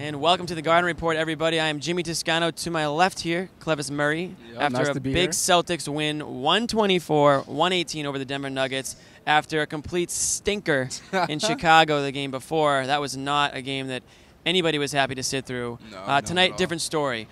And welcome to the Garden Report, everybody. I am Jimmy Toscano. To my left here, Clevis Murray. After nice a to be big here. Celtics win, 124-118 over the Denver Nuggets. After a complete stinker in Chicago the game before, that was not a game that anybody was happy to sit through. Tonight, different story.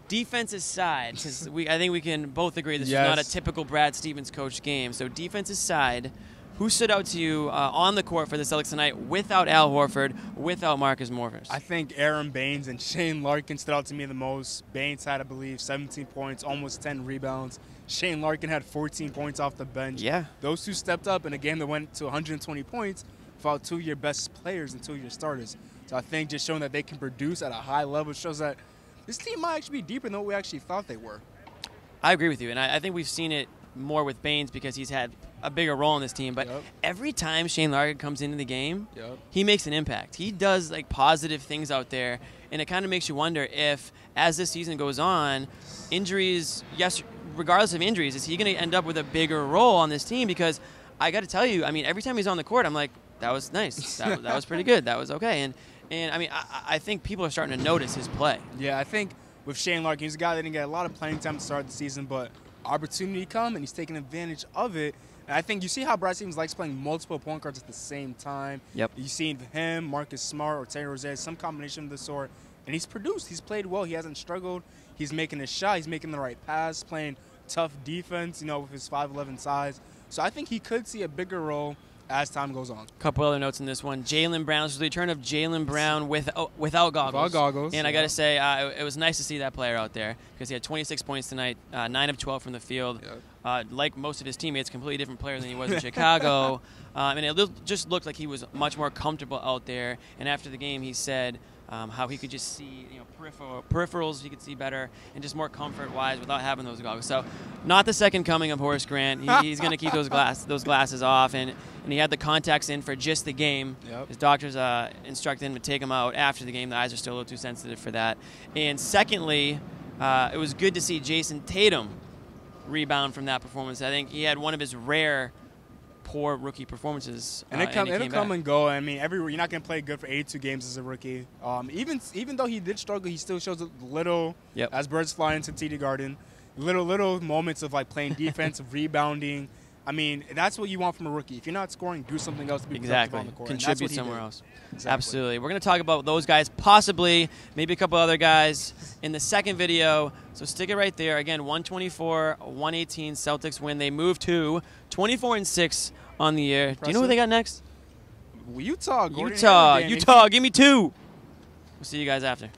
Defense aside, because I think we can both agree this is not a typical Brad Stevens coach game. So defense aside, who stood out to you on the court for the Celtics tonight without Al Horford, without Marcus Morris? I think Aaron Baines and Shane Larkin stood out to me the most. Baines had, I believe, 17 points, almost 10 rebounds. Shane Larkin had 14 points off the bench. Yeah. Those two stepped up in a game that went to 120 points without two of your best players and two of your starters. So I think just showing that they can produce at a high level shows that this team might actually be deeper than what we actually thought they were. I agree with you, and I think we've seen it more with Baines because he's had a bigger role in this team. But every time Shane Larkin comes into the game, he makes an impact. He does like positive things out there, and it kind of makes you wonder if, as this season goes on, injuries, regardless of injuries, is he going to end up with a bigger role on this team? Because I got to tell you, I mean, every time he's on the court, I'm like, that was nice. That was pretty good. That was okay. And I mean, I think people are starting to notice his play. Yeah, I think with Shane Larkin, he's a guy that didn't get a lot of playing time to start the season, but opportunity come, and he's taking advantage of it. And I think you see how Brad Stevens likes playing multiple point guards at the same time. Yep. You've seen him, Marcus Smart, or Terry Rozier, some combination of the sort. And he's produced. He's played well. He hasn't struggled. He's making his shot. He's making the right pass, playing tough defense, you know, with his 5'11" size. So I think he could see a bigger role as time goes on. A couple other notes in this one. Jaylen Brown. This was the return of Jaylen Brown without goggles. Without goggles. And I got to say, it was nice to see that player out there because he had 26 points tonight, 9 of 12 from the field. Like most of his teammates, completely different player than he was in Chicago. And it just looked like he was much more comfortable out there. And after the game, he said how he could just see, you know, peripherals he could see better and just more comfort-wise without having those goggles. So not the second coming of Horace Grant. He's going to keep those glasses off, and he had the contacts in for just the game. His doctors instructed him to take them out after the game. The eyes are still a little too sensitive for that. And secondly, it was good to see Jason Tatum rebound from that performance. I think he had one of his rare poor rookie performances. And it'll come and go. I mean, you're not going to play good for 82 games as a rookie. Even though he did struggle, he still shows a little, as birds fly into TD Garden, little moments of like playing defense, rebounding. I mean, that's what you want from a rookie. If you're not scoring, do something else to be productive on the court. Contribute somewhere else. Absolutely. We're going to talk about those guys, possibly, maybe a couple other guys in the second video. So stick it right there. Again, 124-118 Celtics win. They move to 24-6 on the year. Impressive. Do you know who they got next? Utah. Utah. Give me 2. We'll see you guys after.